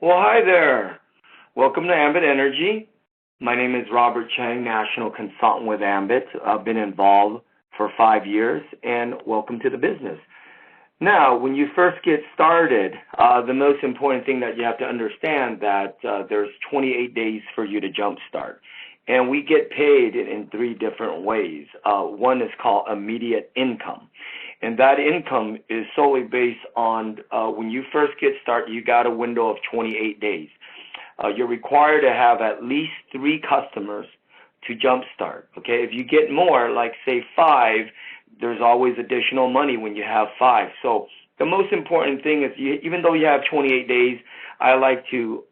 Well, hi there. Welcome to Ambit Energy. My name is Robert Chang, National Consultant with Ambit. I've been involved for 5 years, and welcome to the business. Now, when you first get started, the most important thing that you have to understand that there's 28 days for you to jumpstart. And we get paid in three different ways. One is called immediate income. And that income is solely based on when you first get started, you got a window of 28 days. You're required to have at least 3 customers to jumpstart. Okay, if you get more, like say 5, there's always additional money when you have 5. So the most important thing is, even though you have 28 days, I like to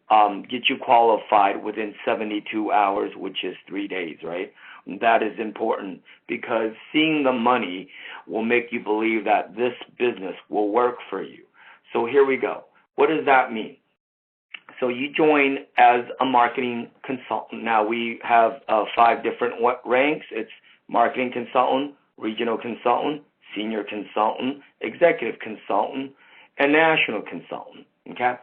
get you qualified within 72 hours, which is 3 days, right? That is important because seeing the money will make you believe that this business will work for you. So here we go. What does that mean? So you join as a marketing consultant. Now we have 5 different ranks. It's marketing consultant, regional consultant, senior consultant, executive consultant, and national consultant. Okay?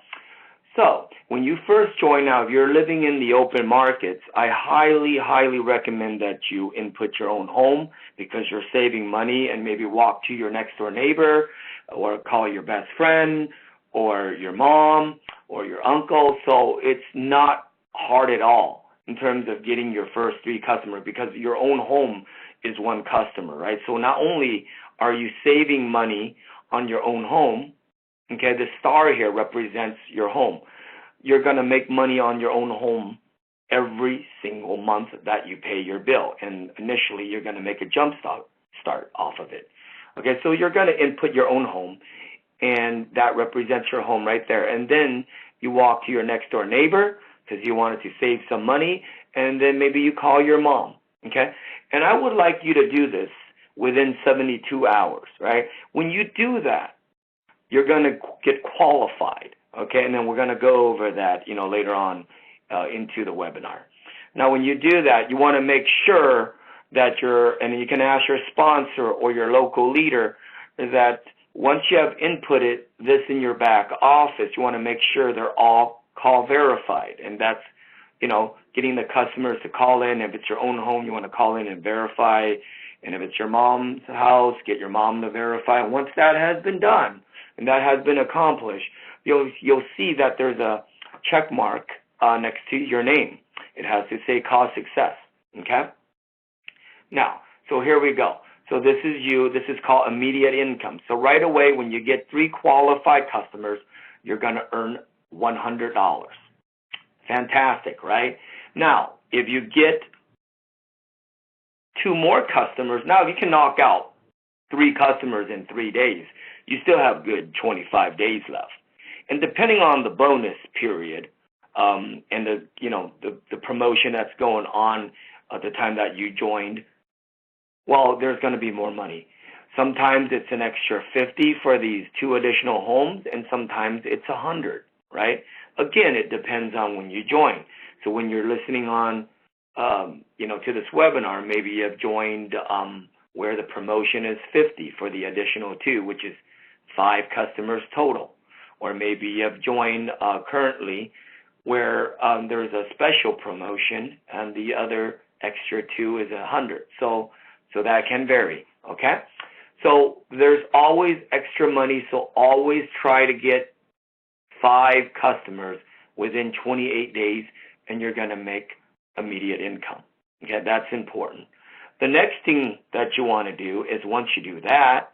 So when you first join, now if you're living in the open markets, I highly recommend that you input your own home because you're saving money, and maybe walk to your next door neighbor or call your best friend or your mom or your uncle. So it's not hard at all in terms of getting your first 3 customers because your own home is 1 customer, right? So not only are you saving money on your own home, okay, the star here represents your home. You're going to make money on your own home every single month that you pay your bill. And initially, you're going to make a jump start off of it. Okay, so you're going to input your own home, and that represents your home right there. And then you walk to your next door neighbor because you wanted to save some money, and then maybe you call your mom, okay? And I would like you to do this within 72 hours, right? When you do that, you're going to get qualified, okay? And then we're going to go over that, later on into the webinar. Now, when you do that, you want to make sure that and you can ask your sponsor or your local leader that once you have inputted this in your back office, you want to make sure they're all call verified. And that's, getting the customers to call in. If it's your own home, you want to call in and verify. And if it's your mom's house, get your mom to verify. And once that has been done, and that has been accomplished, you'll see that there's a check mark next to your name. It has to say cause success, okay? Now, so here we go. So this is you. This is called immediate income. So right away, when you get 3 qualified customers, you're going to earn $100. Fantastic, right? Now, if you get 2 more customers, now you can knock out 3 customers in 3 days. You still have good 25 days left. And depending on the bonus period and the promotion that's going on at the time that you joined, well, there's going to be more money. Sometimes it's an extra 50 for these 2 additional homes, and sometimes it's 100, right? Again, it depends on when you join. So when you're listening on, to this webinar, maybe you have joined where the promotion is 50 for the additional 2, which is 5 customers total. Or maybe you have joined currently where there's a special promotion and the other extra 2 is 100. So that can vary, okay? So there's always extra money, so always try to get 5 customers within 28 days, and you're going to make immediate income. Okay, that's important. The next thing that you want to do is once you do that,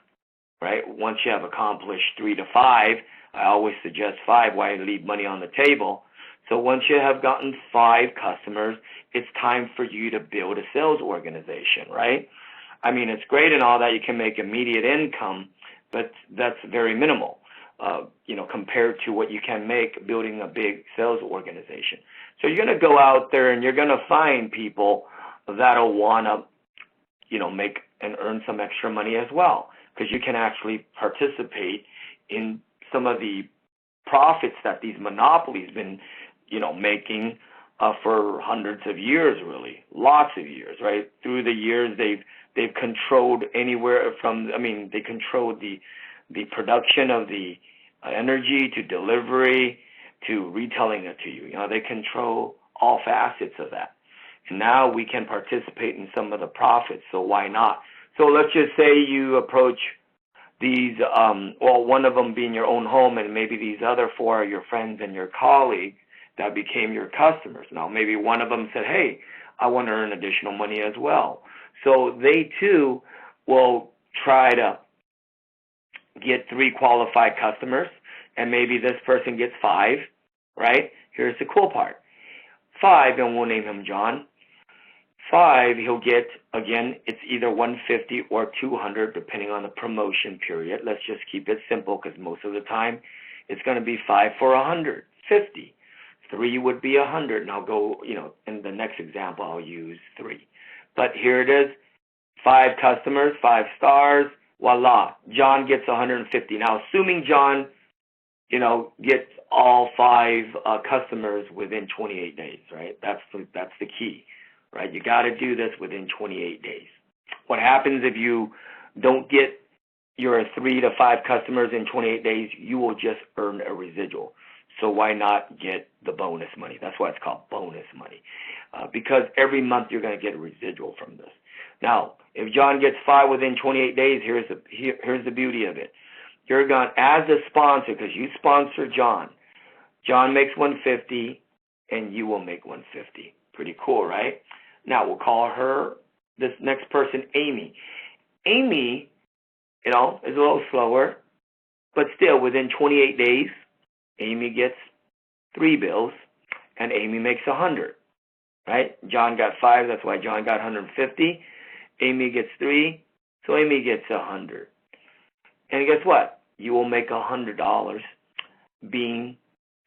right, once you have accomplished 3 to 5, I always suggest 5, why leave money on the table. So once you have gotten 5 customers, it's time for you to build a sales organization, right? I mean, it's great and all that you can make immediate income, but that's very minimal, compared to what you can make building a big sales organization. So you're going to go out there and you're going to find people that'll want to, make and earn some extra money as well, because you can actually participate in some of the profits that these monopolies been, making for hundreds of years, really, lots of years, right? Through the years, they've controlled anywhere from, they controlled the production of the energy to delivery to retailing it to you. They control all facets of that. And now we can participate in some of the profits, so why not? So let's just say you approach these, one of them being your own home, and maybe these other 4 are your friends and your colleagues that became your customers. Now, maybe one of them said, hey, I want to earn additional money as well. So they, too, will try to get 3 qualified customers, and maybe this person gets 5, right? Here's the cool part. 5, and we'll name him John. 5, he'll get, again, it's either 150 or 200, depending on the promotion period. Let's just keep it simple, because most of the time it's going to be 5 for 150. 3 would be 100, and I'll go, in the next example, I'll use 3. But here it is, 5 customers, 5 stars, voila, John gets 150. Now, assuming John, gets all 5 customers within 28 days, right? That's the key, right? You got to do this within 28 days. What happens if you don't get your 3 to 5 customers in 28 days? You will just earn a residual. So why not get the bonus money? That's why it's called bonus money, because every month you're going to get a residual from this. Now, if John gets 5 within 28 days, here's the beauty of it. You're going, as a sponsor, because you sponsor John. John makes 150, and you will make 150. Pretty cool, right? Now, we'll call this next person, Amy. Amy, is a little slower, but still, within 28 days, Amy gets 3 bills, and Amy makes 100, right? John got 5, that's why John got 150. Amy gets 3, so Amy gets 100. And guess what? You will make $100 being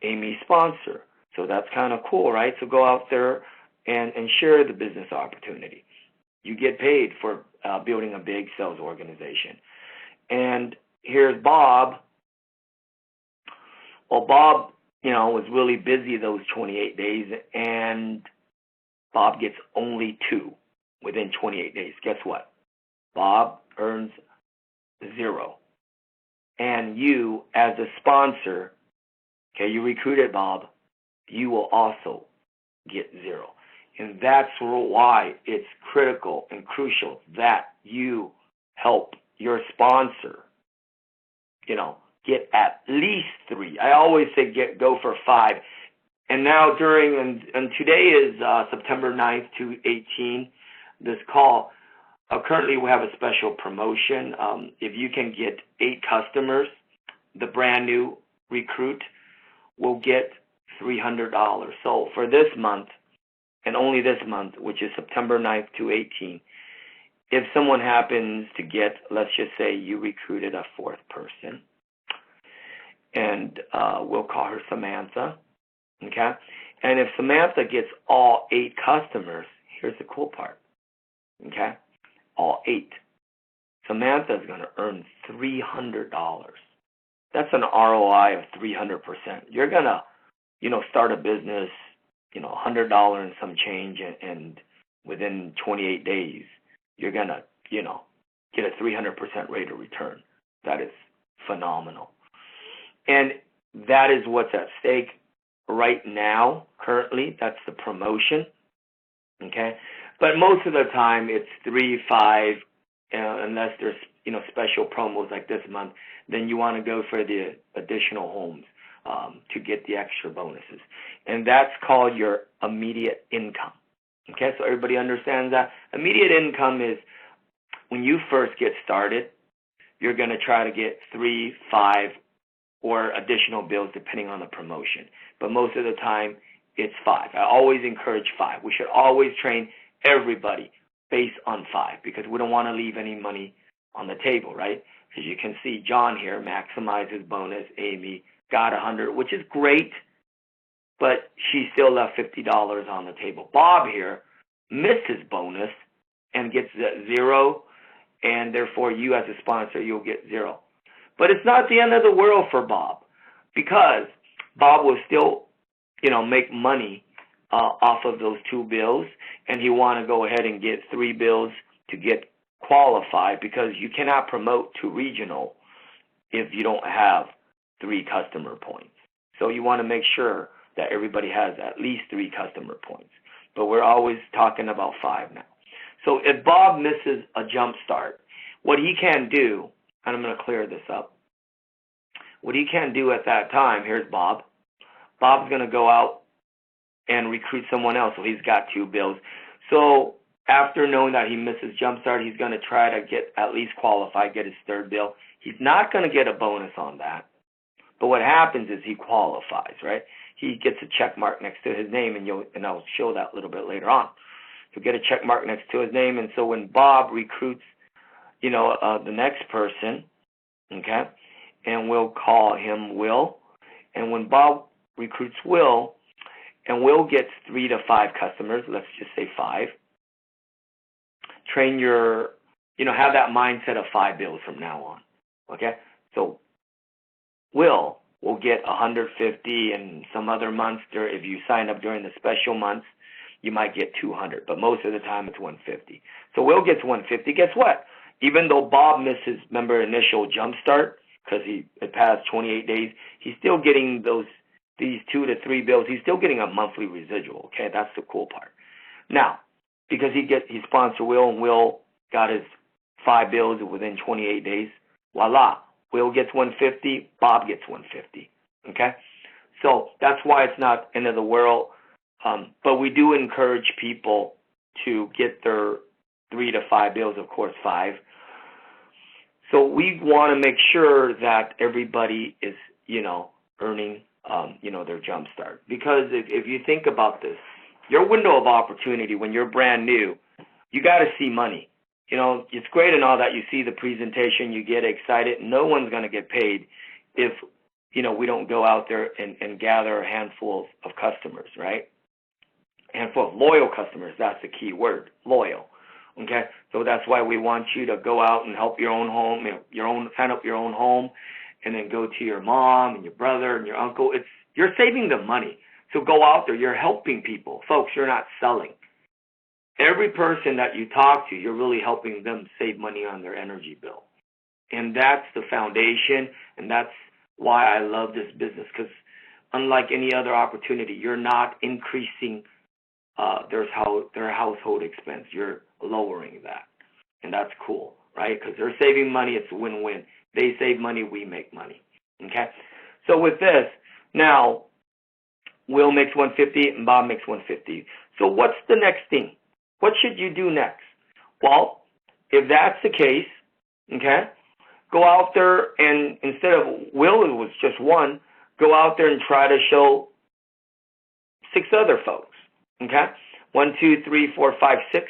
Amy's sponsor. So that's kind of cool, right? So go out there and share the business opportunity. You get paid for building a big sales organization. And here's Bob. Well, Bob, was really busy those 28 days, and Bob gets only 2 within 28 days. Guess what? Bob earns 0. And you, as a sponsor, you recruited Bob, you will also get 0. And that's why it's critical and crucial that you help your sponsor, get at least 3. I always say go for 5. And now and today is September 9th to 18, this call. Currently we have a special promotion. If you can get 8 customers, the brand new recruit will get $300. So for this month, and only this month, which is September 9th to 18, if someone happens to get, let's just say you recruited a 4th person, and we'll call her Samantha, okay? And if Samantha gets all 8 customers, here's the cool part, okay? All 8. Samantha's going to earn $300. That's an ROI of 300%. You're going to, start a business, $100 and some change, and within 28 days, you're going to, get a 300% rate of return. That is phenomenal. And that is what's at stake right now, currently. That's the promotion, okay? But most of the time, it's 3, 5, unless there's, special promos like this month, then you want to go for the additional homes to get the extra bonuses. And that's called your immediate income, okay? So everybody understands that? Immediate income is when you first get started, you're going to try to get 3, 5, or additional bills depending on the promotion. But most of the time, it's 5. I always encourage 5. We should always train everybody based on 5 because we don't want to leave any money on the table, right? As you can see, John here maximized his bonus. Amy got 100, which is great, but she still left $50 on the table. Bob here missed his bonus and gets 0, and therefore you as a sponsor, you'll get 0. But it's not the end of the world for Bob because Bob will still, make money off of those 2 bills, and he want to go ahead and get 3 bills to get qualified because you cannot promote to regional if you don't have 3 customer points. So you want to make sure that everybody has at least 3 customer points. But we're always talking about 5 now. So if Bob misses a jump start, what he can do, and I'm going to clear this up, what he can do at that time, here's Bob. Bob's going to go out and recruit someone else, so he's got 2 bills. So after knowing that he misses jump start, he's going to try to get at least qualified, get his 3rd bill. He's not going to get a bonus on that. But what happens is he qualifies, right? He gets a check mark next to his name, and I'll show that a little bit later on. He'll get a check mark next to his name, and so when Bob recruits, the next person, okay, and we'll call him Will, and when Bob recruits Will, and Will gets 3 to 5 customers, let's just say 5, train your, have that mindset of 5 bills from now on, okay? So Will get 150, and some other months, if you sign up during the special months, you might get 200, but most of the time it's 150. So Will gets 150. Guess what? Even though Bob misses, remember, initial jump start, because it passed 28 days, he's still getting these 2 to 3 bills. He's still getting a monthly residual, okay? That's the cool part. Now, because he sponsored Will, and Will got his 5 bills within 28 days, voila. Will gets 150, Bob gets 150, okay? So that's why it's not end of the world, but we do encourage people to get their 3 to 5 bills, of course, 5. So we want to make sure that everybody is, earning, their jump start. Because if you think about this, your window of opportunity when you're brand new, you got to see money. It's great and all that you see the presentation, you get excited. No one's going to get paid if, we don't go out there and gather a handful of customers, right? A handful of loyal customers, that's the key word, loyal. Okay, so that's why we want you to go out and help your own home, sign up your own home, and then go to your mom and your brother and your uncle. You're saving them money. So go out there, you're helping people. Folks, you're not selling. Every person that you talk to, you're really helping them save money on their energy bill. And that's the foundation, and that's why I love this business, because unlike any other opportunity, you're not increasing their household expense. You're lowering that, and that's cool, right? Because they're saving money. It's a win-win. They save money, we make money, okay? So with this, now, Will makes 150 and Bob makes 150. So what's the next thing? What should you do next? Well, if that's the case, okay, go out there and instead of Will, it was just 1, go out there and try to show 6 other folks, okay? 1, 2, 3, 4, 5, 6.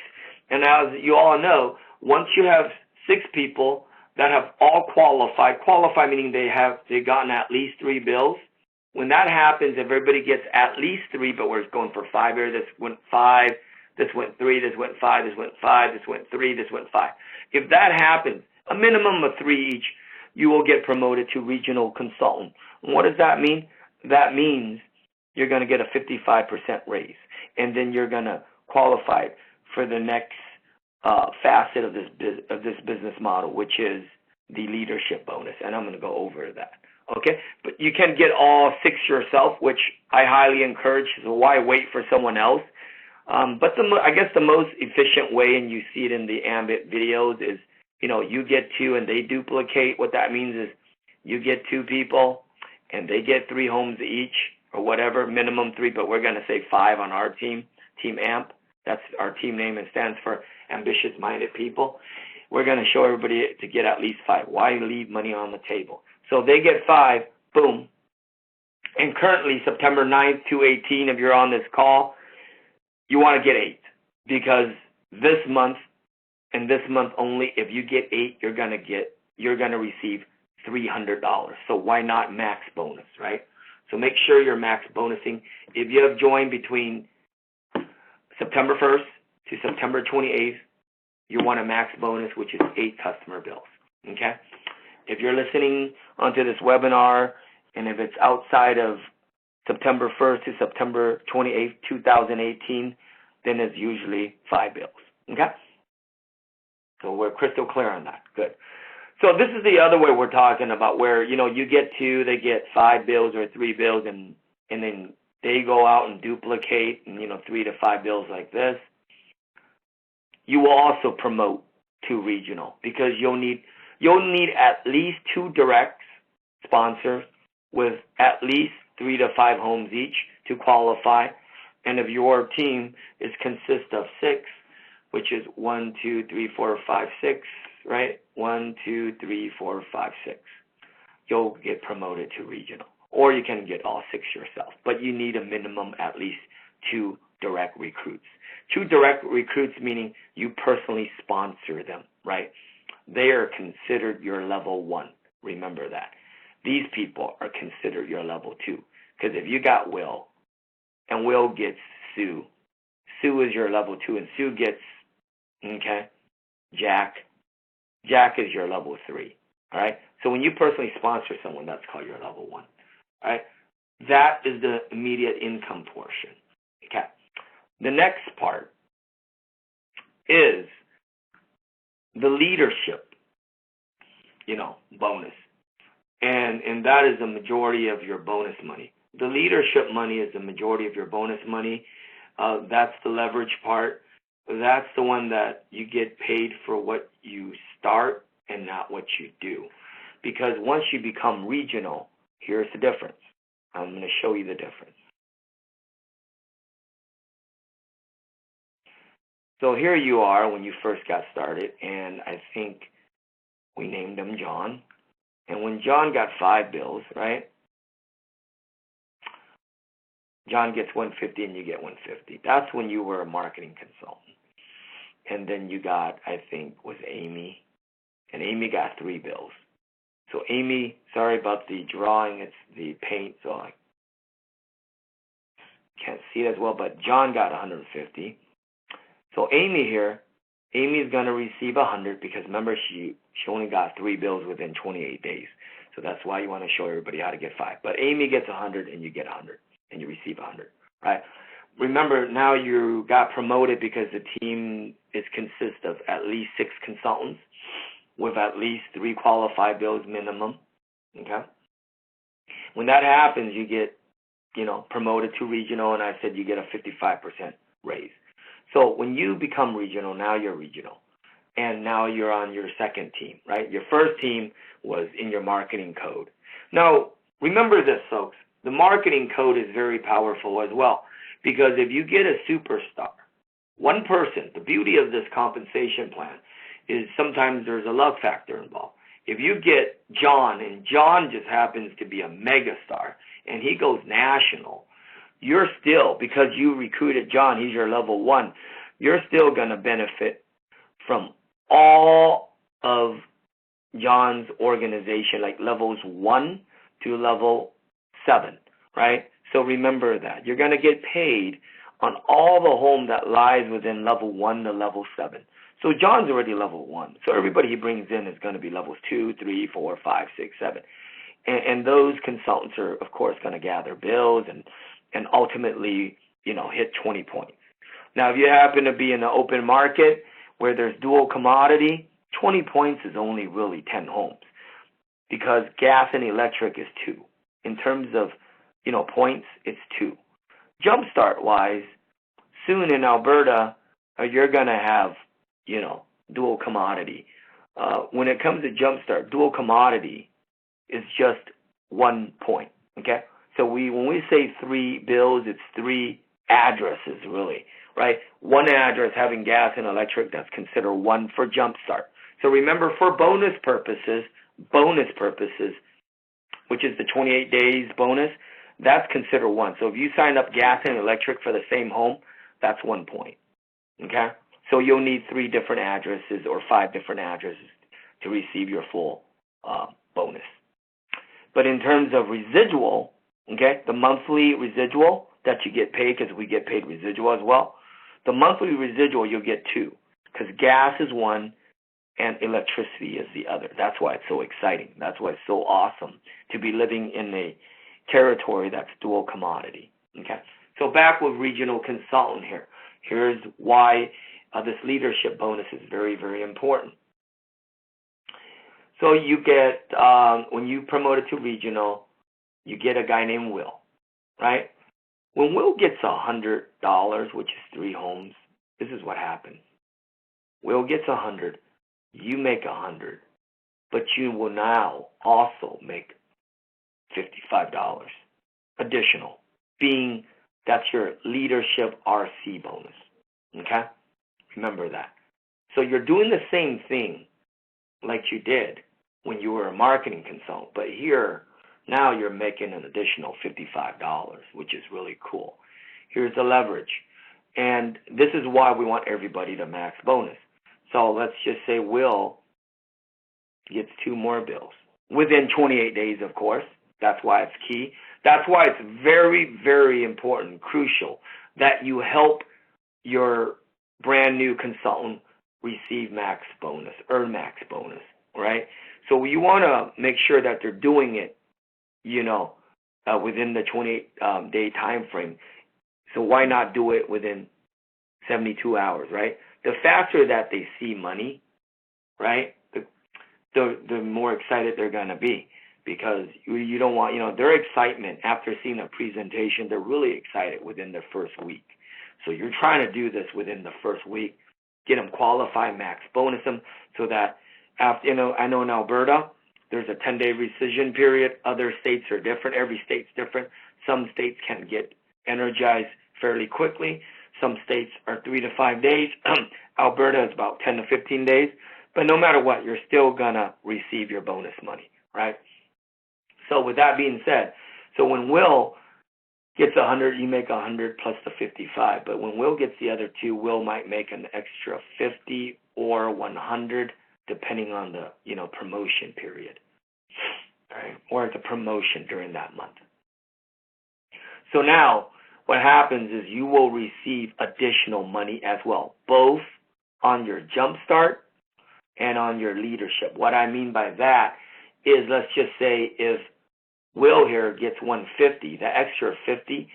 And as you all know, once you have 6 people that have all qualified meaning they've gotten at least 3 bills, when that happens, if everybody gets at least 3, but we're going for 5 here, this went 5, this went 3, this went 5, this went 5, this went 3, this went 5. If that happens, a minimum of 3 each, you will get promoted to regional consultant. And what does that mean? That means you're going to get a 55% raise, and then you're going to qualify for the next facet of this business model, which is the leadership bonus, and I'm going to go over that. Okay, but you can get all 6 yourself, which I highly encourage. So why wait for someone else? But I guess the most efficient way, and you see it in the Ambit videos, is you get 2 and they duplicate. What that means is you get 2 people and they get 3 homes each, or whatever, minimum 3, but we're going to say 5 on our team, Team AMP. That's our team name, and stands for Ambitious-Minded People. We're going to show everybody to get at least 5. Why leave money on the table? So they get 5, boom. And currently, September 9th to 18, if you're on this call, you want to get 8. Because this month, and this month only, if you get 8, you're going to receive $300. So why not max bonus, right? So make sure you're max bonusing. If you have joined between September 1st to September 28th, you want a max bonus, which is 8 customer bills, okay? If you're listening onto this webinar, and if it's outside of September 1st to September 28th, 2018, then it's usually 5 bills, okay? So we're crystal clear on that. Good. So this is the other way we're talking about, where you get two, they get 5 bills or 3 bills, and then they go out and duplicate, and 3 to 5 bills like this. You will also promote to regional, because you'll need at least 2 direct sponsors with at least 3 to 5 homes each to qualify. And if your team consists of 6, which is 1, 2, 3, 4, 5, 6, right? 1, 2, 3, 4, 5, 6. You'll get promoted to regional. Or you can get all 6 yourself. But you need a minimum at least 2 direct recruits. 2 direct recruits meaning you personally sponsor them, right? They are considered your level 1. Remember that. These people are considered your level 2. Because if you got Will, and Will gets Sue, Sue is your level 2, and Sue gets, Jack is your level 3, all right? So when you personally sponsor someone, that's called your level 1, all right? That is the immediate income portion, okay? The next part is the leadership, bonus. And that is the majority of your bonus money. The leadership money is the majority of your bonus money. That's the leverage part. That's the one that you get paid for what you start and not what you do. Because once you become regional, here's the difference. I'm going to show you the difference. So here you are when you first got started, and I think we named him John. And when John got 5 bills, right? John gets 150 and you get 150. That's when you were a marketing consultant. And then you got, I think, was Amy. And Amy got 3 bills. So Amy, sorry about the drawing, it's the paint, so I can't see it as well, but John got 150. So Amy here, Amy's going to receive 100 because remember she only got 3 bills within 28 days. So that's why you want to show everybody how to get 5. But Amy gets 100 and you get 100 and you receive 100, right? Remember, now you got promoted because the team consists of at least 6 consultants with at least 3 qualified bills minimum, okay? When that happens, you get, promoted to regional, and I said you get a 55% raise. So when you become regional, now you're regional, and now you're on your second team, right? Your first team was in your marketing code. Now, remember this, folks. The marketing code is very powerful as well, because if you get a superstar, one person, the beauty of this compensation plan is sometimes there's a luck factor involved. If you get John, and John just happens to be a megastar, and he goes national, you're still, because you recruited John, he's your level 1, you're still going to benefit from all of John's organization, like levels 1 to level 7, right? So remember that. You're going to get paid on all the home that lies within level 1 to level 7. So John's already level 1. So everybody he brings in is going to be levels 2, 3, 4, 5, 6, 7. And those consultants are, of course, going to gather bills and ultimately, hit 20 points. Now, if you happen to be in the open market where there's dual commodity, 20 points is only really 10 homes because gas and electric is 2. In terms of, points, it's 2. Jumpstart-wise, soon in Alberta, you're going to have, dual commodity. When it comes to Jumpstart, dual commodity is just 1 point, okay? So when we say 3 bills, it's 3 addresses, really, right? 1 address having gas and electric, that's considered 1 for Jumpstart. So remember, for bonus purposes, which is the 28 days bonus, that's considered 1. So if you sign up gas and electric for the same home, that's 1 point, okay? So you'll need 3 different addresses or 5 different addresses to receive your full bonus. But in terms of residual, okay, the monthly residual that you get paid, because we get paid residual as well, the monthly residual you'll get 2, because gas is 1 and electricity is the other. That's why it's so exciting. That's why it's so awesome to be living in a territory that's dual commodity, okay? So back with regional consultant here. Here's why this leadership bonus is very, very important. So you get, when you promote it to regional, you get a guy named Will, right? When Will gets $100, which is 3 homes, this is what happens. Will gets 100, you make 100, but you will now also make $55 additional, being that's your leadership RC bonus. Okay? Remember that. So you're doing the same thing like you did when you were a marketing consultant, but here now you're making an additional $55, which is really cool. Here's the leverage. And this is why we want everybody to max bonus. So let's just say Will gets 2 more bills within 28 days, of course. That's why it's key. That's why it's very, very important, crucial, that you help your brand new consultant receive max bonus, earn max bonus, right? So you want to make sure that they're doing it, within the 28-day time frame. So why not do it within 72 hours, right? The faster that they see money, right, the more excited they're going to be, because you don't want, their excitement after seeing a presentation, they're really excited within their first week. So you're trying to do this within the first week, get them qualified, max bonus them, so that after, I know in Alberta, there's a 10-day rescission period. Other states are different. Every state's different. Some states can get energized fairly quickly. Some states are 3 to 5 days. Alberta is about 10 to 15 days. But no matter what, you're still going to receive your bonus money, right? So with that being said, so when Will gets 100, you make 100 plus the 55. But when Will gets the other 2, Will might make an extra 50 or 100, depending on the, promotion period, right? Or the promotion during that month. So now what happens is you will receive additional money as well, both on your jumpstart and on your leadership. What I mean by that is, let's just say if Will here gets 150, the extra 50,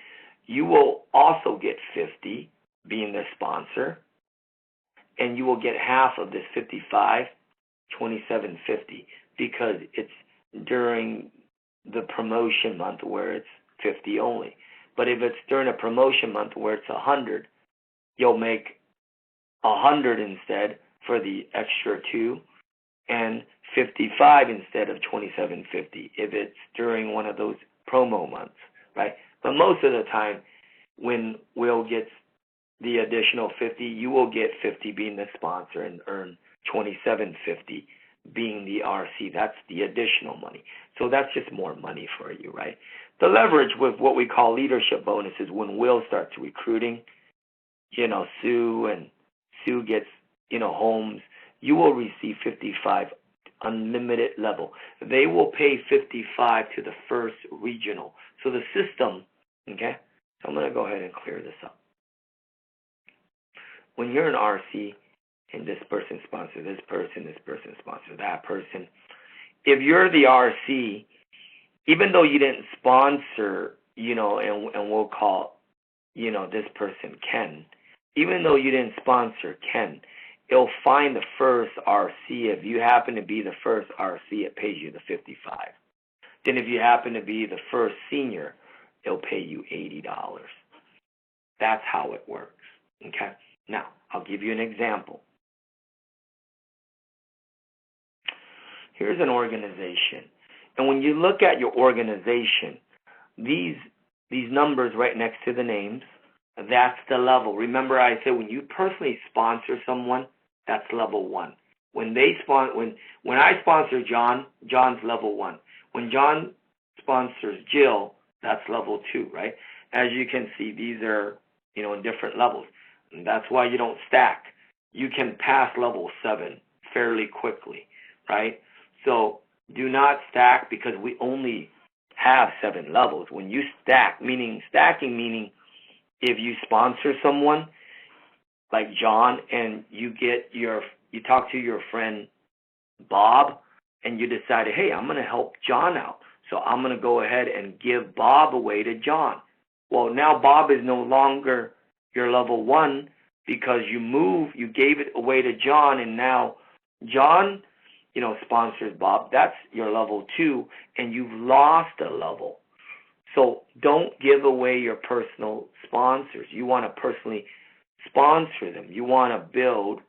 you will also get 50 being the sponsor, and you will get half of this 55, 27.50, because it's during the promotion month where it's 50 only. But if it's during a promotion month where it's 100, you'll make 100 instead for the extra 2, and 55 instead of 27.50 if it's during one of those promo months, right? But most of the time, when Will gets the additional 50, you will get 50 being the sponsor and earn 27.50 being the RC. That's the additional money. So that's just more money for you, right? The leverage with what we call leadership bonuses, when Will starts recruiting, Sue gets, homes, you will receive 55 unlimited level. They will pay 55 to the first regional. So the system, okay? So I'm going to go ahead and clear this up. When you're an RC and this person sponsor this person sponsor that person, if you're the RC, even though you didn't sponsor, and we'll call, this person Ken, even though you didn't sponsor Ken, it'll find the first RC. If you happen to be the first RC, it pays you the 55. Then if you happen to be the first senior, it'll pay you $80. That's how it works, okay? Now, I'll give you an example. Here's an organization. And when you look at your organization, these numbers right next to the names, that's the level. Remember I said when you personally sponsor someone, that's level 1. When I sponsor John, John's level 1. When John sponsors Jill, that's level 2, right? As you can see, these are, in different levels. And that's why you don't stack. You can pass level 7 fairly quickly, right? So do not stack, because we only have 7 levels. When you stack, stacking meaning if you sponsor someone like John and you talk to your friend Bob and you decided, hey, I'm going to help John out. So I'm going to go ahead and give Bob away to John. Well, now Bob is no longer your level 1 because you gave it away to John, and now John sponsors, Bob, that's your level 2, and you've lost a level. So don't give away your personal sponsors. You want to personally sponsor them. You want to build,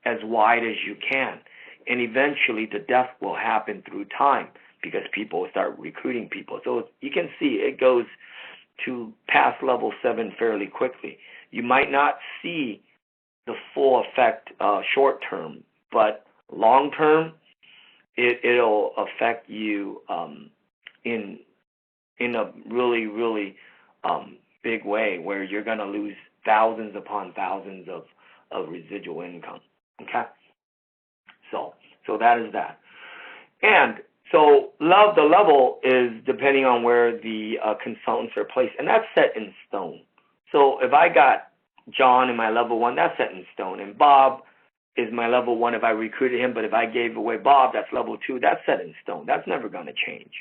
as wide as you can. And eventually the death will happen through time because people will start recruiting people. So you can see it goes to past level 7 fairly quickly. You might not see the full effect short term, but long term, it'll affect you in a really, really big way, where you're going to lose thousands upon thousands of residual income. Okay, so that is that. And so the level is depending on where the consultants are placed, and that's set in stone. So if I got John in my level 1, that's set in stone, and Bob is my level 1 if I recruited him, but if I gave away Bob, that's level 2, that's set in stone. That's never going to change.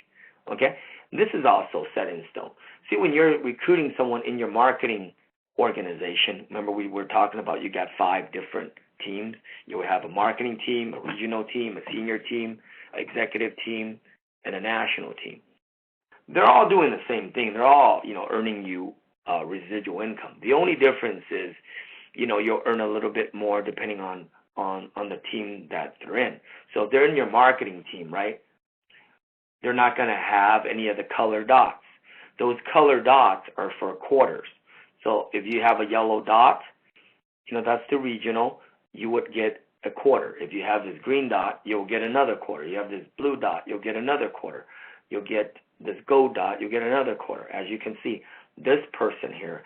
Okay? This is also set in stone. See, when you're recruiting someone in your marketing organization, remember we were talking about you got 5 different teams. You will have a marketing team, a regional team, a senior team, an executive team, and a national team. They're all doing the same thing. They're all, earning you residual income. The only difference is, you'll earn a little bit more depending on the team that they're in. So if they're in your marketing team, right, they're not going to have any of the color dots. Those color dots are for quarters. So if you have a yellow dot, that's the regional, you would get a quarter. If you have this green dot, you'll get another quarter. You have this blue dot, you'll get another quarter. You'll get this gold dot, you'll get another quarter. As you can see, this person here,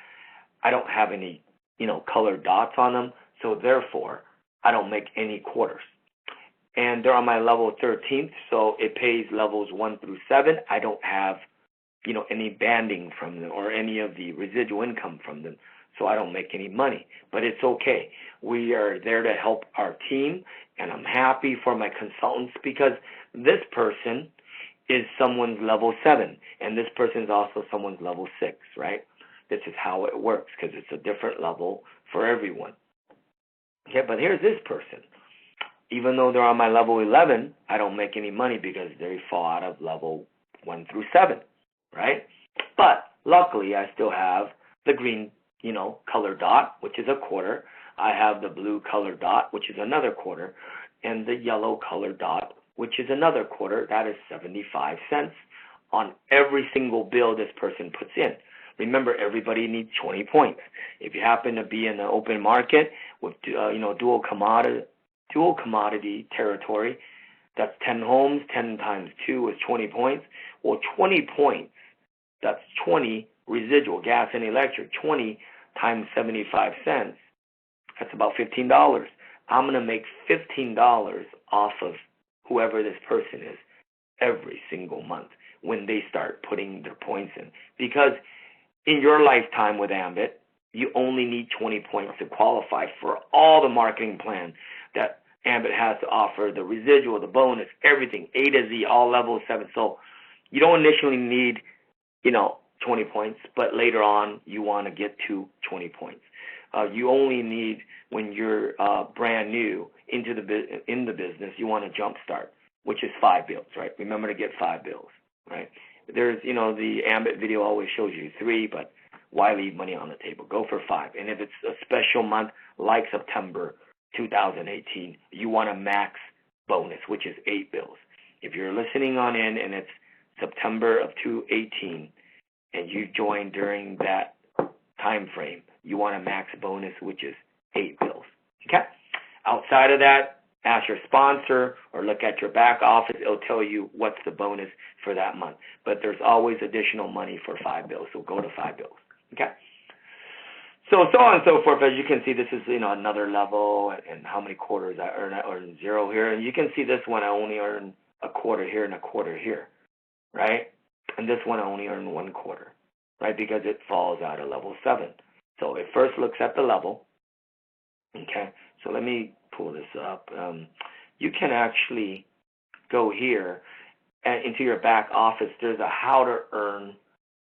I don't have any, colored dots on them, so therefore I don't make any quarters. And they're on my level 13th, so it pays levels 1 through 7. I don't have, any banding from them or any of the residual income from them, so I don't make any money. But it's okay. We are there to help our team, and I'm happy for my consultants because this person is someone's level 7, and this person is also someone's level 6, right? This is how it works because it's a different level for everyone. Okay, but here's this person. Even though they're on my level 11, I don't make any money because they fall out of level 1 through 7, right? But luckily, I still have the green, color dot, which is a quarter. I have the blue color dot, which is another quarter, and the yellow color dot, which is another quarter. That is 75 cents on every single bill this person puts in. Remember, everybody needs 20 points. If you happen to be in the open market with, dual commodity territory, that's 10 homes. 10 times 2 is 20 points. Well, 20 points, that's 20 residual, gas and electric. 20 times 75 cents, that's about $15. I'm going to make $15 off of whoever this person is every single month when they start putting their points in. Because in your lifetime with Ambit, you only need 20 points to qualify for all the marketing plan that Ambit has to offer, the residual, the bonus, everything, A to Z, all level 7. So you don't initially need, 20 points, but later on you want to get to 20 points. You only need when you're brand new in the business, you want to jumpstart, which is 5 bills, right? Remember to get 5 bills, right? There's, the Ambit video always shows you 3, but why leave money on the table? Go for 5. And if it's a special month like September 2018, you want a max bonus, which is 8 bills. If you're listening on in and it's September of 2018 and you join during that time frame, you want a max bonus, which is 8 bills. Okay? Outside of that, ask your sponsor or look at your back office. It'll tell you what's the bonus for that month. But there's always additional money for 5 bills, so go to 5 bills. Okay? So on and so forth. As you can see, this is another level, and how many quarters I earn 0 here. And you can see this one I only earn a quarter here and a quarter here, right? And this one I only earn 1 quarter, right? Because it falls out of level 7. So it first looks at the level. Okay. So let me pull this up. You can actually go here and into your back office. There's a how to earn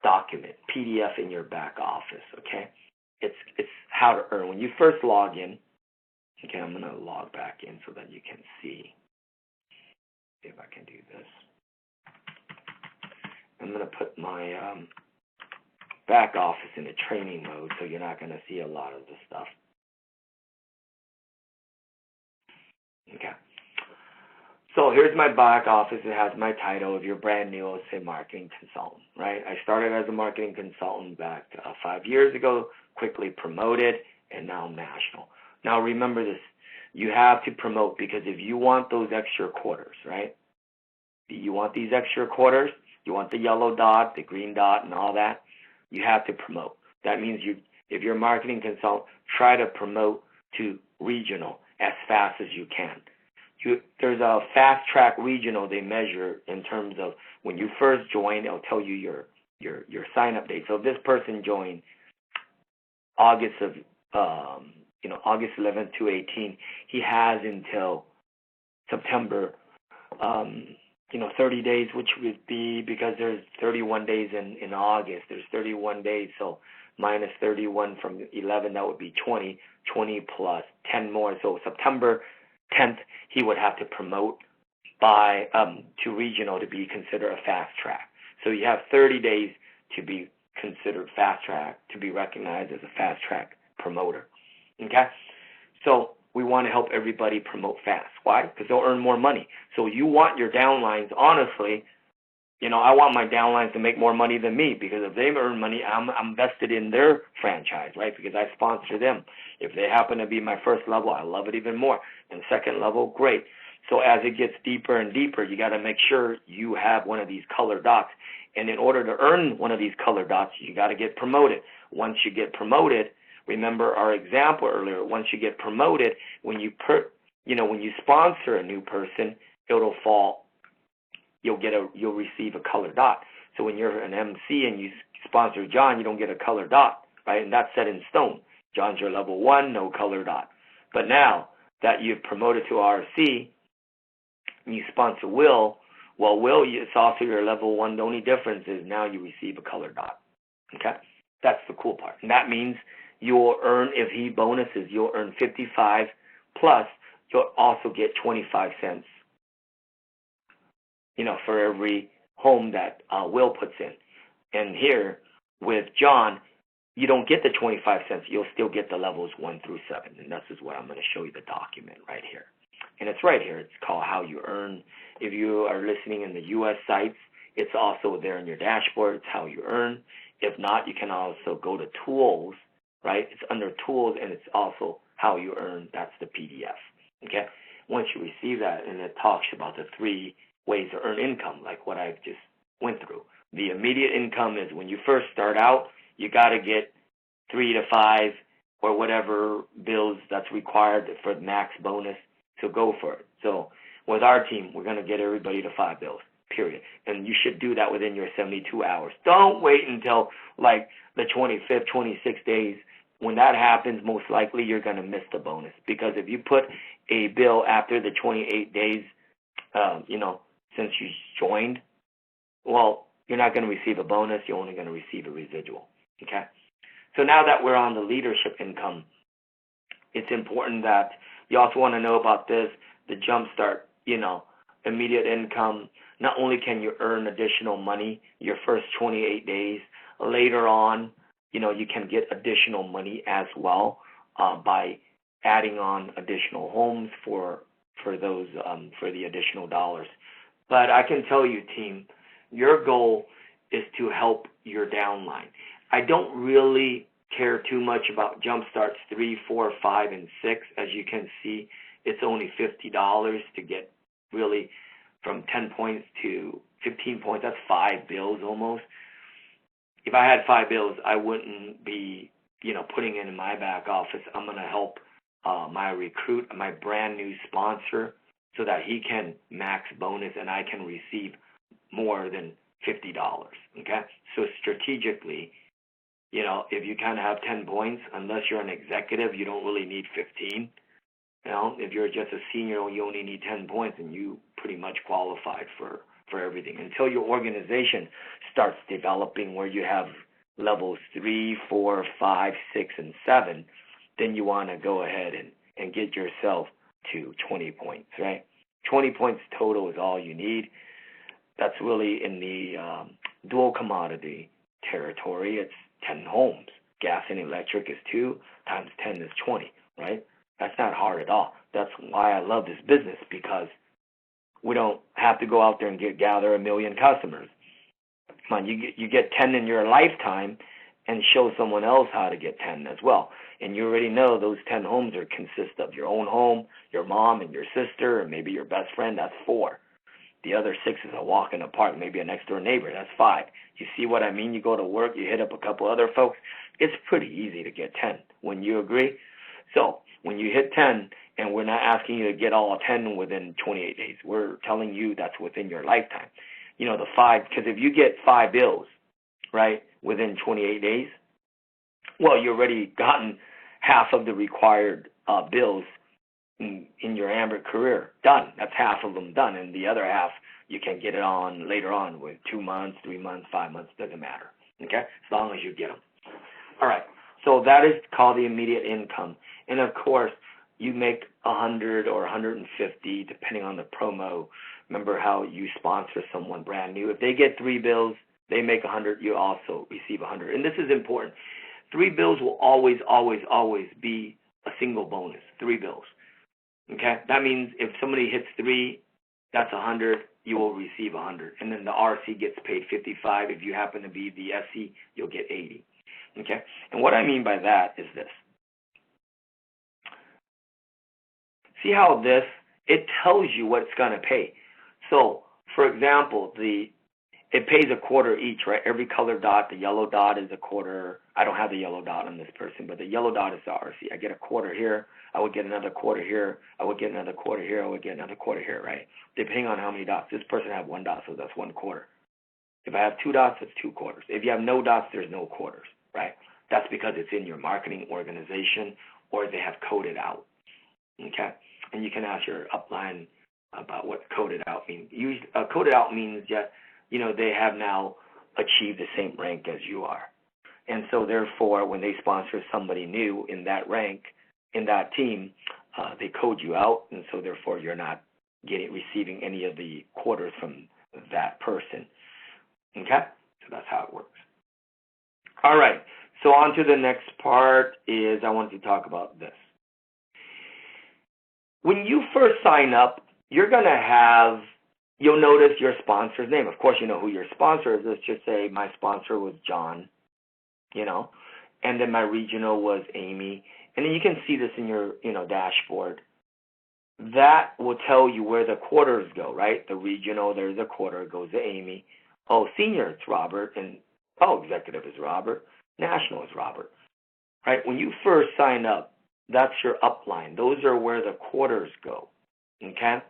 document, PDF in your back office. Okay. It's how to earn. When you first log in, Okay, I'm going to log back in so that you can see if I can do this. I'm going to put my back office in a training mode, so you're not going to see a lot of the stuff. Okay. So here's my back office. It has my title. If you're brand new, I'll say marketing consultant, right? I started as a marketing consultant back 5 years ago, quickly promoted, and now I'm national. Now remember this. You have to promote, because if you want those extra quarters, right? You want these extra quarters, you want the yellow dot, the green dot, and all that, you have to promote. That means if you're a marketing consultant, try to promote to regional as fast as you can. There's a fast track regional they measure in terms of when you first join, it'll tell you your sign up date. So if this person joined August 11th to 18th, he has until September 30 days, which would be, because there's 31 days in August, there's 31 days, so minus 31 from 11, that would be 20 plus 10 more. So September 10th, he would have to promote by to regional to be considered a fast track. So you have 30 days to be considered fast track, to be recognized as a fast track promoter. Okay? So we want to help everybody promote fast. Why? Because they'll earn more money. So you want your downlines, honestly, I want my downlines to make more money than me, because if they earn money, I'm vested in their franchise, right? Because I sponsor them. If they happen to be my first level, I love it even more. And second level, great. So as it gets deeper and deeper, you got to make sure you have one of these color dots. And in order to earn one of these color dots, you got to get promoted. Once you get promoted, remember our example earlier, once you get promoted, when you sponsor a new person, it'll fall. You'll receive a color dot. So when you're an MC and you sponsor John, you don't get a color dot, right? And that's set in stone. John's your level 1, no color dot. But now that you've promoted to RC and you sponsor Will, Will, it's also your level 1. The only difference is now you receive a color dot. Okay? That's the cool part. And that means you'll earn, if he bonuses, you'll earn 55 plus you'll also get 25 cents, for every home that Will puts in. And here with John, you don't get the 25 cents. You'll still get the levels 1 through 7. And this is what I'm going to show you, the document right here. And it's right here. It's called How You Earn. If you are listening in the U.S. sites, it's also there in your dashboard. It's How You Earn. If not, you can also go to Tools, right? It's under Tools, and it's also How You Earn. That's the PDF. Okay? Once you receive that, and it talks about the 3 ways to earn income, like what I've just went through. The immediate income is when you first start out, you got to get 3 to 5 or whatever bills that's required for the max bonus. So go for it. So with our team, we're going to get everybody to 5 bills, period. And you should do that within your 72 hours. Don't wait until like the 25th, 26 days. When that happens, most likely you're going to miss the bonus, because if you put a bill after the 28 days, since you joined, well, you're not going to receive a bonus. You're only going to receive a residual. Okay? So now that we're on the leadership income, it's important that you also want to know about this, the Jumpstart, immediate income. Not only can you earn additional money your first 28 days, later on, you can get additional money as well by adding on additional homes for those for the additional dollars. But I can tell you, team, your goal is to help your downline. I don't really care too much about Jumpstarts 3, 4, 5, and 6. As you can see, it's only $50 to get really from 10 points to 15 points. That's 5 bills almost. If I had 5 bills, I wouldn't be, putting it in my back office. I'm going to help my recruit, my brand new sponsor, so that he can max bonus and I can receive more than $50. Okay? So strategically, if you kind of have 10 points, unless you're an executive, you don't really need 15. If you're just a senior, you only need 10 points, and you pretty much qualified for everything. Until your organization starts developing where you have levels 3, 4, 5, 6, and 7, then you want to go ahead and get yourself to 20 points, right? 20 points total is all you need. That's really in the dual commodity territory. It's 10 homes. Gas and electric is 2 times 10 is 20, right? That's not hard at all. That's why I love this business, because we don't have to go out there and gather a million customers. Come on, you get 10 in your lifetime, and show someone else how to get 10 as well. And you already know those 10 homes consist of your own home, your mom and your sister, and maybe your best friend. That's 4. The other 6 is a walk in the park, maybe a next door neighbor. That's 5. You see what I mean? You go to work, you hit up a couple other folks. It's pretty easy to get 10. Wouldn't you agree? So when you hit 10, and we're not asking you to get all 10 within 28 days. We're telling you that's within your lifetime. You know, the 5, because if you get 5 bills, right, within 28 days, well, you already gotten half of the required bills in your Ambit career done. That's half of them done, and the other half you can get it on later on with 2 months, 3 months, 5 months, doesn't matter, okay, as long as you get them. All right, so that is called the immediate income. And of course, you make 100 or 150 depending on the promo. Remember how you sponsor someone brand new. If they get 3 bills, they make 100, you also receive 100. And this is important. 3 bills will always, always, always be a single bonus. 3 bills. Okay? That means if somebody hits 3, that's 100, you will receive 100. And then the RC gets paid 55. If you happen to be the SC, you'll get 80. Okay? And what I mean by that is this. See how it tells you what it's going to pay. So, for example, it pays a quarter each, right? Every color dot, the yellow dot is a quarter. I don't have the yellow dot on this person, but the yellow dot is the RC. I get a quarter here. I would get another quarter here. I would get another quarter here. I would get another quarter here, right? Depending on how many dots. This person have 1 dot, so that's 1 quarter. If I have 2 dots, it's 2 quarters. If you have no dots, there's no quarters, right? That's because it's in your marketing organization, or they have coded out, okay? And you can ask your upline about what coded out means. Coded out means that, you know, they have now achieved the same rank as you are. And so therefore, when they sponsor somebody new in that rank, in that team, they code you out, and so therefore you're not receiving any of the quarters from that person. Okay? So that's how it works. All right. So on to the next part is I want to talk about this. When you first sign up, you're going to have, you'll notice your sponsor's name. Of course, you know who your sponsor is. Let's just say my sponsor was John, you know, and then my regional was Amy. And then you can see this in your, dashboard. That will tell you where the quarters go, right? The regional, there's a quarter, it goes to Amy. Oh, senior, it's Robert. And, executive is Robert. National is Robert, right? When you first sign up, that's your upline. Those are where the quarters go, okay?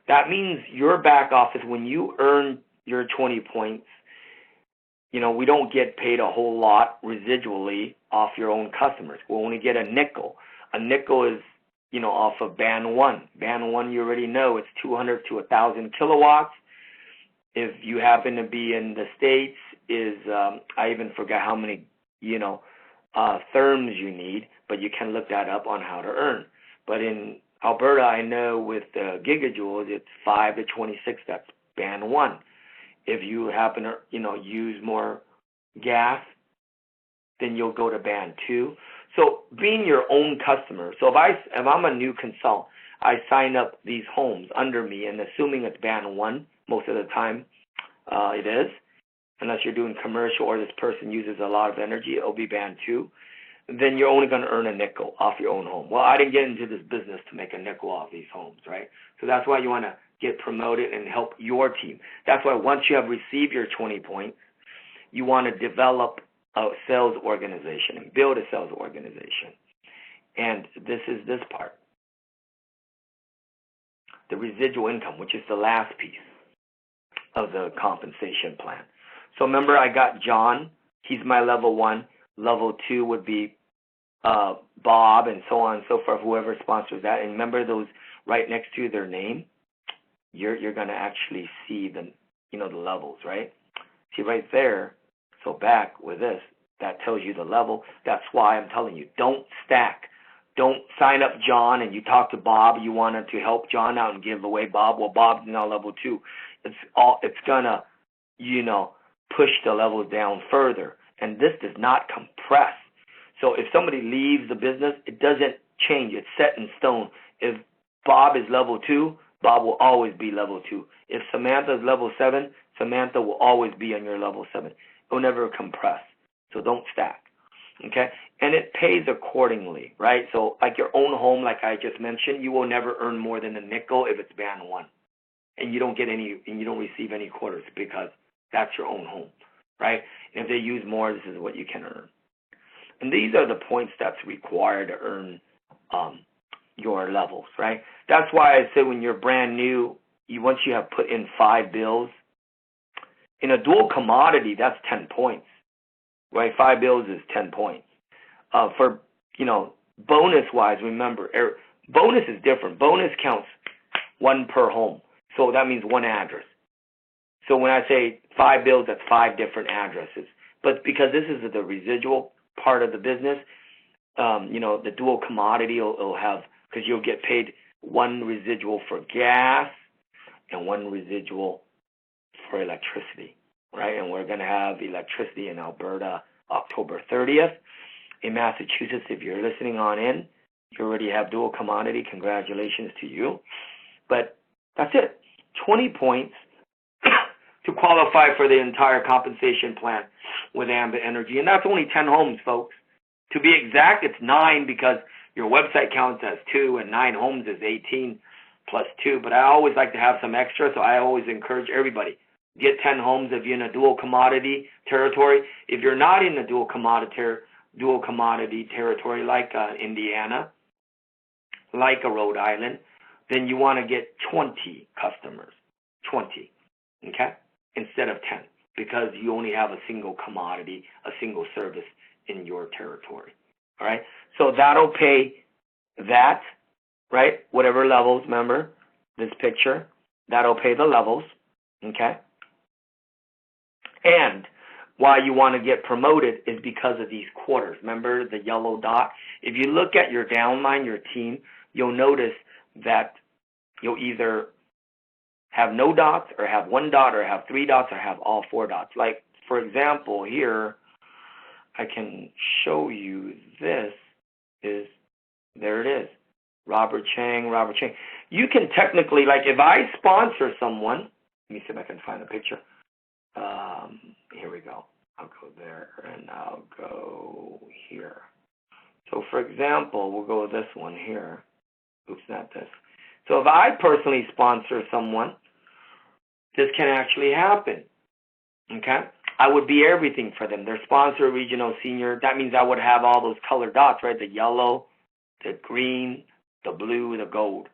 That means your back office, when you earn your 20 points, we don't get paid a whole lot residually off your own customers. We'll only get a nickel. A nickel is, off of band 1. Band 1, you already know, it's 200 to 1,000 kilowatts. If you happen to be in the States, I even forgot how many, therms you need, but you can look that up on how to earn. But in Alberta, I know with gigajoules, it's 5 to 26. That's band 1. If you happen to, use more gas, then you'll go to band 2. So being your own customer. So if I'm a new consultant, I sign up these homes under me, and assuming it's band 1, most of the time it is, unless you're doing commercial or this person uses a lot of energy, it'll be band 2. Then you're only going to earn a nickel off your own home. Well, I didn't get into this business to make a nickel off these homes, right? So that's why you want to get promoted and help your team. That's why once you have received your 20 points, you want to develop a sales organization and build a sales organization. And this is this part. The residual income, which is the last piece of the compensation plan. So remember, I got John. He's my level 1. Level 2 would be Bob, and so on and so forth, whoever sponsors that. And remember those right next to their name? You're going to actually see the levels, right? See right there. So back with this, that tells you the level. That's why I'm telling you, don't stack Don't sign up John and you talk to Bob. You wanted to help John out and give away Bob. Well, Bob's now level 2. It's gonna, push the levels down further. And this does not compress. So if somebody leaves the business, it doesn't change. It's set in stone. If Bob is level 2, Bob will always be level 2. If Samantha is level 7, Samantha will always be on your level 7. It will never compress. So don't stack. Okay? And it pays accordingly, right? So like your own home, like I just mentioned, you will never earn more than a nickel if it's band 1. And you don't receive any quarters because that's your own home, right? And if they use more, this is what you can earn. And these are the points that's required to earn your levels, right? That's why I say when you're brand new, once you have put in 5 bills, in a dual commodity, that's 10 points, right? 5 bills is 10 points. For, bonus-wise, remember, bonus is different. Bonus counts 1 per home. So that means 1 address. So when I say 5 bills, that's 5 different addresses. But because this is the residual part of the business, the dual commodity will have, because you'll get paid 1 residual for gas and 1 residual for electricity, right? And we're going to have electricity in Alberta October 30th. In Massachusetts, if you're listening on in, you already have dual commodity. Congratulations to you. But that's it. 20 points to qualify for the entire compensation plan with Ambit Energy. And that's only 10 homes, folks. To be exact, it's 9 because your website counts as 2 and 9 homes is 18 plus 2. But I always like to have some extra, so I always encourage everybody, get 10 homes if you're in a dual commodity territory. If you're not in a dual commodity territory like Indiana, like a Rhode Island, then you want to get 20 customers, 20, okay, instead of 10, because you only have a single commodity, a single service in your territory, all right? So that'll pay that, right, whatever levels, remember, this picture, that'll pay the levels, okay? And why you want to get promoted is because of these quarters. Remember the yellow dot? If you look at your downline, your team, you'll notice that you'll either have no dots or have 1 dot or have 3 dots or have all 4 dots. Like, for example, here, I can show you this there it is, Robert Chang. You can technically, like if I sponsor someone, let me see if I can find a picture. Here we go. I'll go there and I'll go here. So for example, we'll go with this one here. Oops, not this. So if I personally sponsor someone, this can actually happen, okay? I would be everything for them. Their sponsor, regional, senior. That means I would have all those colored dots, right? The yellow, the green, the blue, the gold,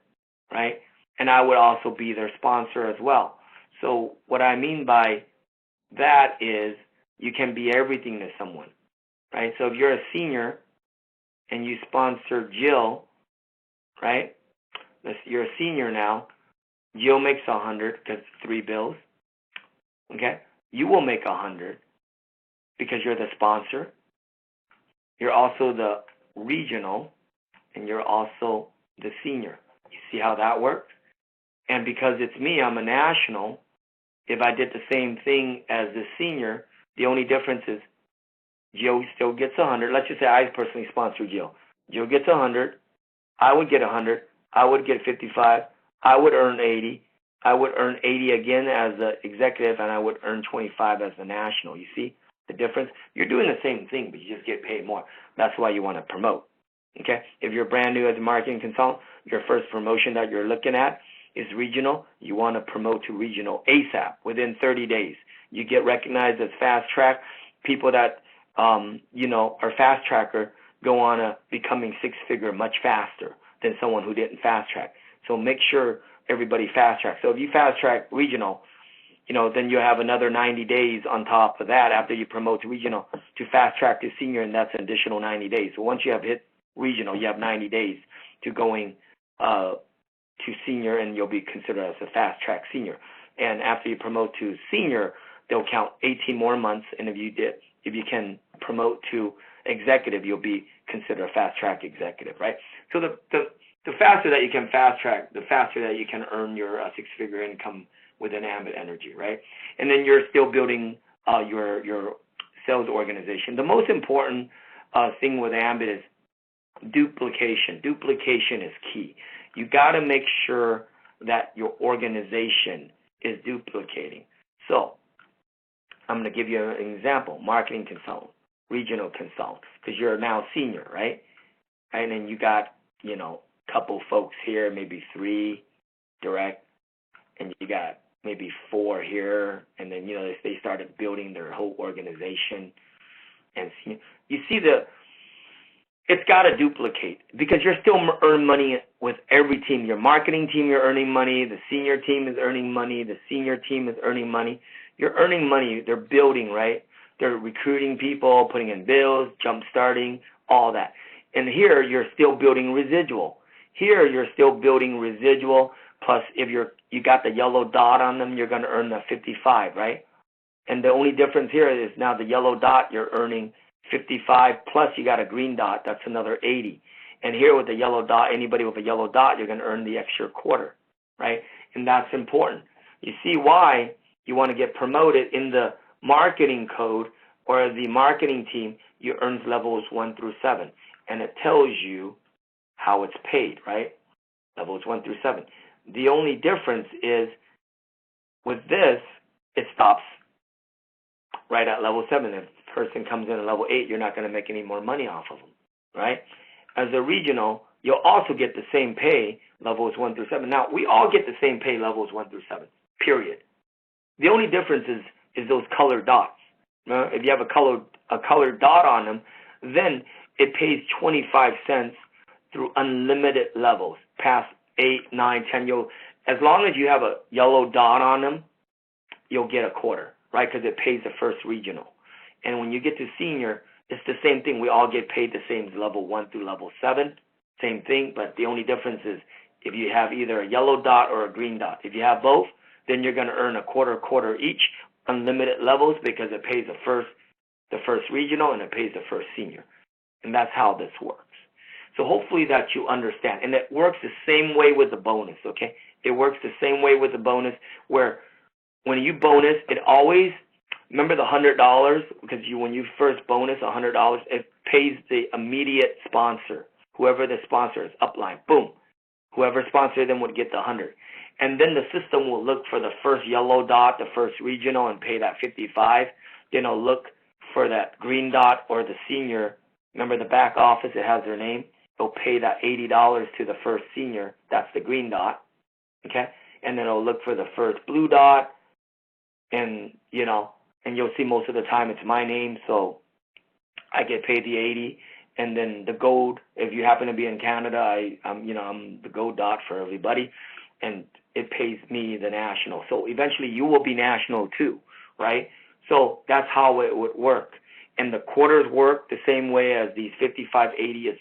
right? And I would also be their sponsor as well. So what I mean by that is you can be everything to someone, right? So if you're a senior and you sponsor Jill, right? You're a senior now. Jill makes 100 because 3 bills, okay? You will make 100 because you're the sponsor. You're also the regional, and you're also the senior. You see how that works? And because it's me, I'm a national. If I did the same thing as the senior, the only difference is Jill still gets 100. Let's just say I personally sponsor Jill. Jill gets 100. I would get 100. I would get 55. I would earn 80. I would earn 80 again as the executive, and I would earn 25 as the national. You see the difference? You're doing the same thing, but you just get paid more. That's why you want to promote, okay? If you're brand new as a marketing consultant, your first promotion that you're looking at is regional. You want to promote to regional ASAP within 30 days. You get recognized as fast track. People that, are fast tracker go on a becoming 6-figure much faster than someone who didn't fast track. So make sure everybody fast track. So if you fast track regional, then you have another 90 days on top of that after you promote to regional to fast track to senior, and that's an additional 90 days. So once you have hit regional, you have 90 days to going to senior, and you'll be considered as a fast track senior. And after you promote to senior, they'll count 18 more months, and if you can promote to executive, you'll be considered a fast track executive, right? So the faster that you can fast track, the faster that you can earn your six-figure income within Ambit Energy, right? And then you're still building your sales organization. The most important thing with Ambit is duplication. Duplication is key. You got to make sure that your organization is duplicating. So I'm going to give you an example: marketing consultant, regional consultant, because you're now senior, right? And then you got, couple folks here, maybe 3 direct, and you got maybe 4 here, and then they started building their whole organization, and you see it's got to duplicate, because you're still earning money with every team. Your marketing team, you're earning money. The senior team is earning money. The senior team is earning money. You're earning money. They're building, right? They're recruiting people, putting in bills, jump starting, all that. And here you're still building residual. Here you're still building residual. Plus, if you got the yellow dot on them, you're going to earn the 55, right? And the only difference here is now the yellow dot, you're earning 55, plus you got a green dot, that's another 80. And here with the yellow dot, anybody with a yellow dot, you're going to earn the extra quarter, right? And that's important. You see why you want to get promoted in the marketing code or the marketing team. You earn levels 1 through 7, and it tells you how it's paid, right? Levels 1 through 7. The only difference is with this, it stops right at level 7. If the person comes in at level 8, you're not going to make any more money off of them, right? As a regional, you'll also get the same pay, levels 1 through 7. Now, we all get the same pay, levels 1 through 7, period. The only difference is those colored dots. If you have a colored dot on them, then it pays 25 cents through unlimited levels, past 8, 9, 10. As long as you have a yellow dot on them, you'll get a quarter, right? Because it pays the first regional. And when you get to senior, it's the same thing. We all get paid the same, level 1 through level 7, same thing. But the only difference is if you have either a yellow dot or a green dot. If you have both, then you're going to earn a quarter each, unlimited levels, because it pays the first regional and it pays the first senior. And that's how this works. So hopefully that you understand. And it works the same way with the bonus, okay? It works the same way with the bonus, where when you bonus, it always, remember the $100, because when you first bonus $100, it pays the immediate sponsor, whoever the sponsor is, upline, boom. Whoever sponsored them would get the 100. And then the system will look for the first yellow dot, the first regional, and pay that 55. Then it'll look for that green dot or the senior. Remember the back office, it has their name. It'll pay that $80 to the first senior. That's the green dot, okay? And then it'll look for the first blue dot, and and you'll see most of the time it's my name, so I get paid the 80. And then the gold, if you happen to be in Canada, I'm the gold dot for everybody, and it pays me the national. So eventually you will be national too, right? So that's how it would work. And the quarters work the same way as these 55, 80.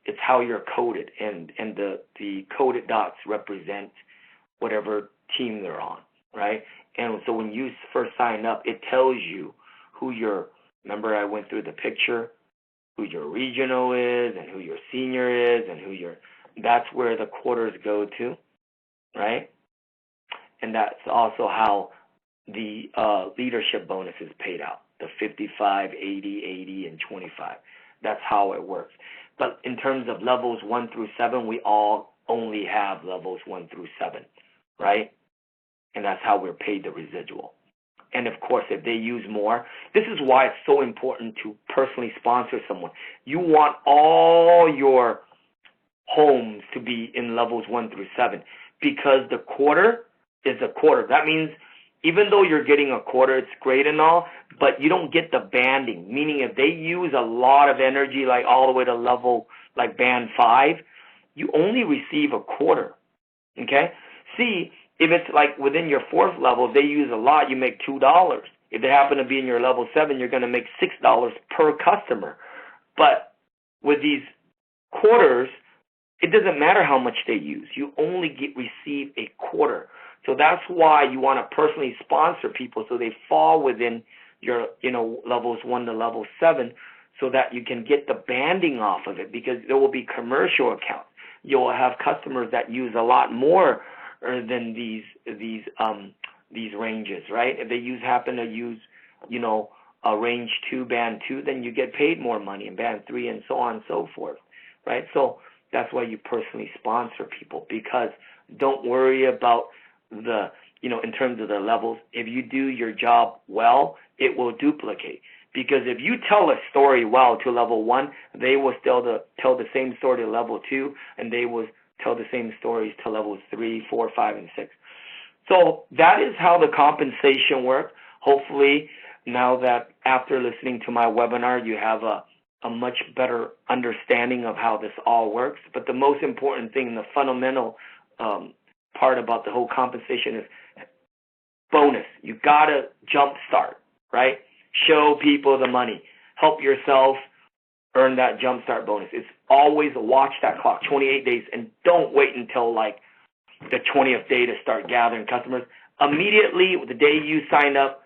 It's how you're coded, and the coded dots represent whatever team they're on, right? And so when you first sign up, it tells you who remember I went through the picture, who your regional is and who your senior is and that's where the quarters go to, right? And that's also how the leadership bonus is paid out, the 55, 80, 80, and 25. That's how it works. But in terms of levels 1 through 7, we all only have levels 1 through 7, right? And that's how we're paid the residual. And of course, if they use more, this is why it's so important to personally sponsor someone. You want all your homes to be in levels 1 through 7, because the quarter is a quarter. That means even though you're getting a quarter, it's great and all, but you don't get the banding. Meaning if they use a lot of energy, like all the way to level like band 5, you only receive a quarter, okay? See, if it's like within your 4th level, if they use a lot, you make $2. If they happen to be in your level 7, you're going to make $6 per customer. But with these quarters, it doesn't matter how much they use. You only receive a quarter. So that's why you want to personally sponsor people so they fall within your levels 1 to level 7, so that you can get the banding off of it, because there will be commercial accounts. You'll have customers that use a lot more than these ranges, right? If they happen to use, a range 2, band 2, then you get paid more money, and band 3, and so on and so forth, right? So that's why you personally sponsor people, because don't worry about the, in terms of the levels. If you do your job well, it will duplicate. Because if you tell a story well to level 1, they will still tell the same story to level 2, and they will tell the same stories to levels 3, 4, 5, and 6. So that is how the compensation works. Hopefully, now that after listening to my webinar, you have a much better understanding of how this all works. But the most important thing, the fundamental part about the whole compensation is bonus. You got to jumpstart, right? Show people the money. Help yourself earn that jumpstart bonus. It's always watch that clock, 28 days, and don't wait until like the 20th day to start gathering customers. Immediately, the day you sign up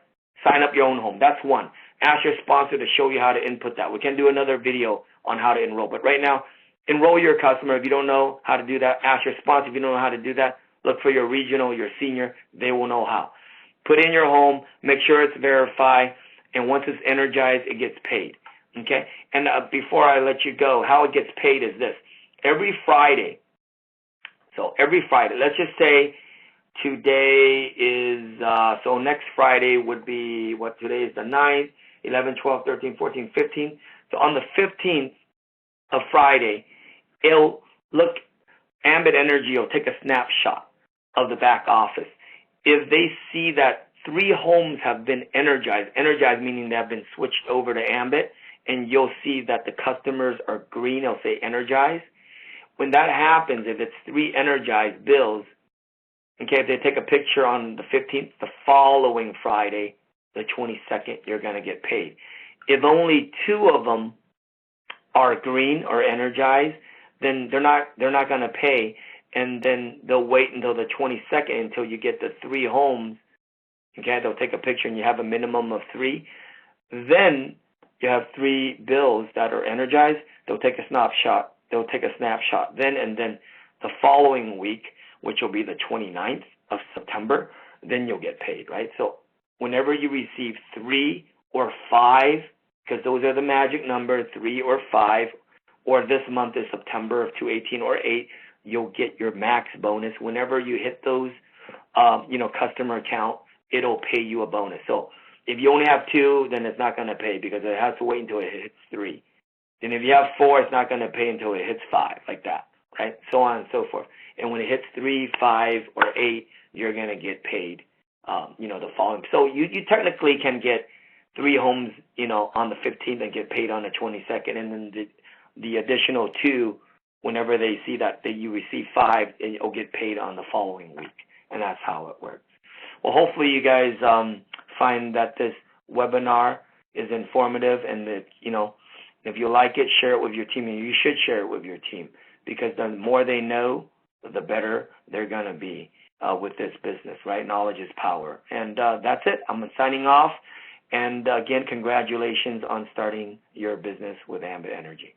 your own home. That's one. Ask your sponsor to show you how to input that. We can do another video on how to enroll. But right now, enroll your customer. If you don't know how to do that, ask your sponsor. If you don't know how to do that, look for your regional, your senior. They will know how. Put in your home. Make sure it's verified. And once it's energized, it gets paid. Okay? And before I let you go, how it gets paid is this. Every Friday, let's just say today is, so next Friday would be, today is the 9th, 11, 12, 13, 14, 15. So on the 15th of Friday, Ambit Energy will take a snapshot of the back office. If they see that 3 homes have been energized meaning they have been switched over to Ambit, and you'll see that the customers are green, it'll say energized. When that happens, if it's 3 energized bills, okay, if they take a picture on the 15th, the following Friday, the 22nd, you're going to get paid. If only 2 of them are green or energized, then they're not going to pay, and then they'll wait until the 22nd until you get the 3 homes. Okay, they'll take a picture and you have a minimum of 3. Then you have 3 bills that are energized. They'll take a snapshot. Then and then the following week, which will be the 29th of September, then you'll get paid, right? So whenever you receive 3 or 5, because those are the magic number, 3 or 5, or this month is September of 2018 or 8, you'll get your max bonus. Whenever you hit those, customer account, it'll pay you a bonus. So if you only have 2, then it's not going to pay because it has to wait until it hits 3. Then if you have 4, it's not going to pay until it hits 5, like that, right? So on and so forth. And when it hits 3, 5, or 8, you're going to get paid, the following. So you technically can get 3 homes, on the 15th and get paid on the 22nd. And then the additional 2, whenever they see that you receive 5, you'll get paid on the following week. And that's how it works. Well, hopefully you guys find that this webinar is informative, and that, if you like it, share it with your team. And you should share it with your team, because the more they know, the better they're going to be with this business, right? Knowledge is power. And that's it. I'm signing off. And again, congratulations on starting your business with Ambit Energy.